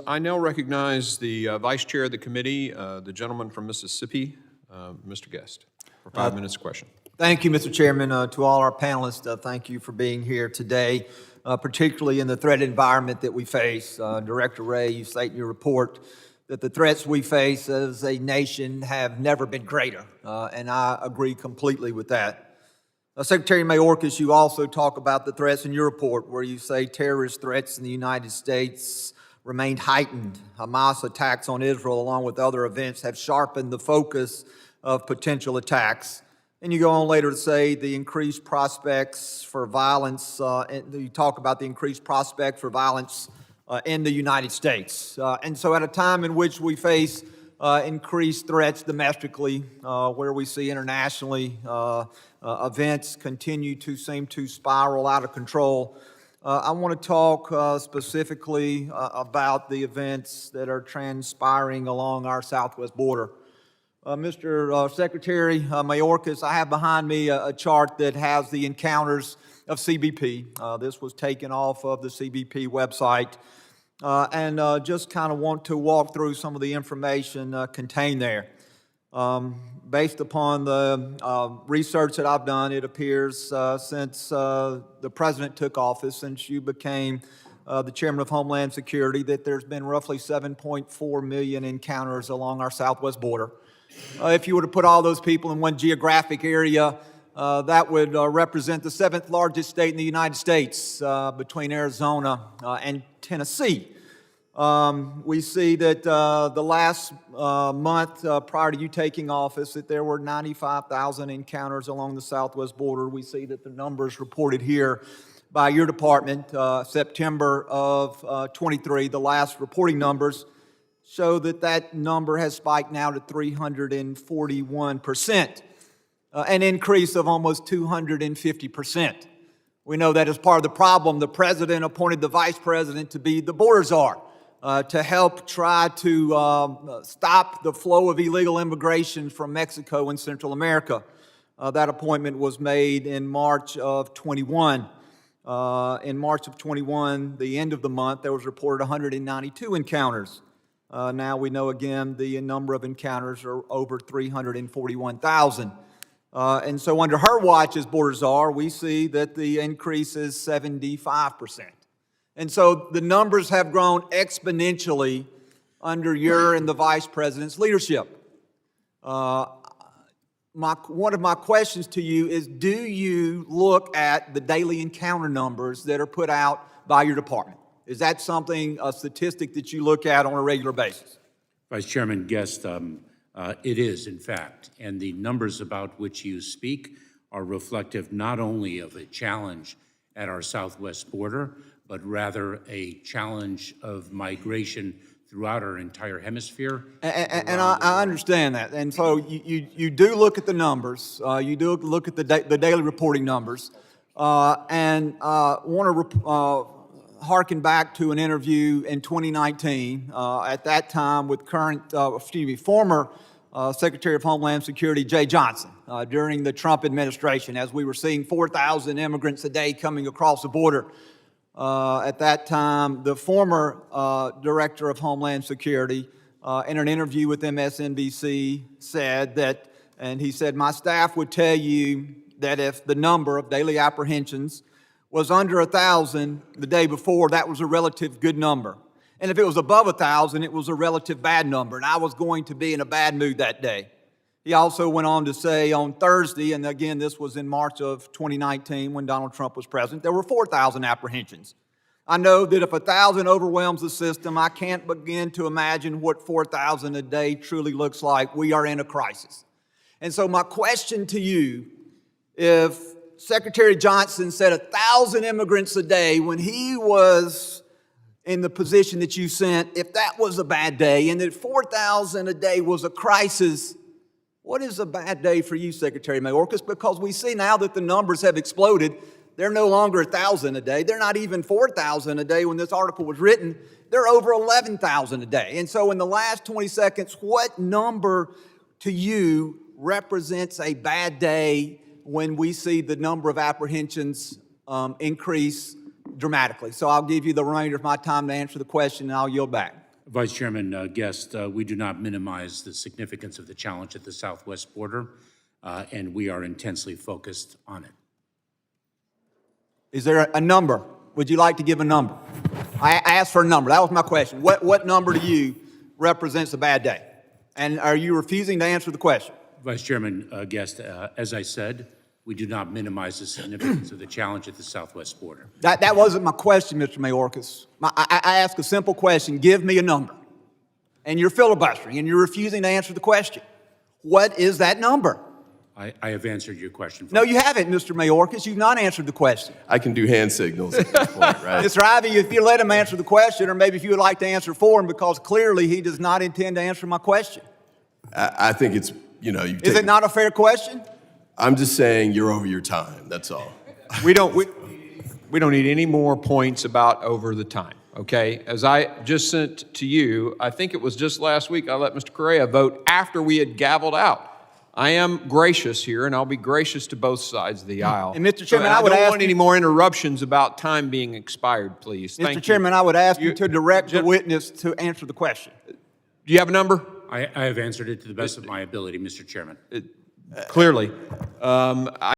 I now recognize the Vice Chair of the committee, the gentleman from Mississippi, Mr. Guest, for 5 minutes question. Thank you, Mr. Chairman. To all our panelists, thank you for being here today, particularly in the threat environment that we face. Director Wray, you state in your report that the threats we face as a nation have never been greater, and I agree completely with that. Secretary Mayorkas, you also talk about the threats in your report where you say terrorist threats in the United States remained heightened. Hamas attacks on Israel, along with other events, have sharpened the focus of potential attacks. And you go on later to say the increased prospects for violence, and you talk about the increased prospect for violence in the United States. And so at a time in which we face increased threats domestically, where we see internationally events continue to seem to spiral out of control, I want to talk specifically about the events that are transpiring along our southwest border. Mr. Secretary Mayorkas, I have behind me a chart that has the encounters of CBP. This was taken off of the CBP website. And just kind of want to walk through some of the information contained there. Based upon the research that I've done, it appears since the President took office, since you became the Chairman of Homeland Security, that there's been roughly 7.4 million encounters along our southwest border. If you were to put all those people in one geographic area, that would represent the 7th largest state in the United States, between Arizona and Tennessee. We see that the last month prior to you taking office, that there were 95,000 encounters along the southwest border. We see that the numbers reported here by your department, September of 23, the last reporting numbers, show that that number has spiked now to 341%, an increase of almost 250%. We know that as part of the problem, the President appointed the Vice President to be the border czar, to help try to stop the flow of illegal immigration from Mexico and Central America. That appointment was made in March of 21. In March of 21, the end of the month, there was reported 192 encounters. Now we know again the number of encounters are over 341,000. And so under her watch as border czar, we see that the increase is 75%. And so the numbers have grown exponentially under your and the Vice President's leadership. One of my questions to you is, do you look at the daily encounter numbers that are put out by your department? Is that something, a statistic that you look at on a regular basis? Vice Chairman Guest, it is, in fact, and the numbers about which you speak are reflective not only of a challenge at our southwest border, but rather a challenge of migration throughout our entire hemisphere. And I understand that. And so you do look at the numbers. You do look at the daily reporting numbers. And want to harken back to an interview in 2019, at that time with former Secretary of Homeland Security Jay Johnson, during the Trump administration, as we were seeing 4,000 immigrants a day coming across the border. At that time, the former Director of Homeland Security, in an interview with MSNBC, said that, and he said, "My staff would tell you that if the number of daily apprehensions was under 1,000 the day before, that was a relative good number. And if it was above 1,000, it was a relative bad number, and I was going to be in a bad mood that day." He also went on to say on Thursday, and again, this was in March of 2019 when Donald Trump was president, there were 4,000 apprehensions. I know that if 1,000 overwhelms the system, I can't begin to imagine what 4,000 a day truly looks like. We are in a crisis. And so my question to you, if Secretary Johnson said 1,000 immigrants a day when he was in the position that you sent, if that was a bad day, and that 4,000 a day was a crisis, what is a bad day for you, Secretary Mayorkas? Because we see now that the numbers have exploded. They're no longer 1,000 a day. They're not even 4,000 a day when this article was written. They're over 11,000 a day. And so in the last 20 seconds, what number to you represents a bad day when we see the number of apprehensions increase dramatically? So I'll give you the remainder of my time to answer the question, and I'll yield back. Vice Chairman Guest, we do not minimize the significance of the challenge at the southwest border, and we are intensely focused on it. Is there a number? Would you like to give a number? I asked for a number. That was my question. What number to you represents a bad day? And are you refusing to answer the question? Vice Chairman Guest, as I said, we do not minimize the significance of the challenge at the southwest border. That wasn't my question, Mr. Mayorkas. I asked a simple question. Give me a number. And you're filibustering, and you're refusing to answer the question. What is that number? I have answered your question. No, you haven't, Mr. Mayorkas. You've not answered the question. I can do hand signals at this point, right? Mr. Ivey, if you let him answer the question, or maybe if you would like to answer for him, because clearly he does not intend to answer my question. I think it's, you know, Is it not a fair question? I'm just saying you're over your time, that's all. We don't need any more points about over the time, okay? As I just sent to you, I think it was just last week, I let Mr. Correa vote after we had gavelled out. I am gracious here, and I'll be gracious to both sides of the aisle. And Mr. Chairman, So, I would don't ask want you- any more interruptions about time being expired, please. Thank Mr. you. Chairman, I would ask you to direct the witness to answer the question. Do you have a number? I have answered it to the best of my ability, Mr. Chairman. Clearly.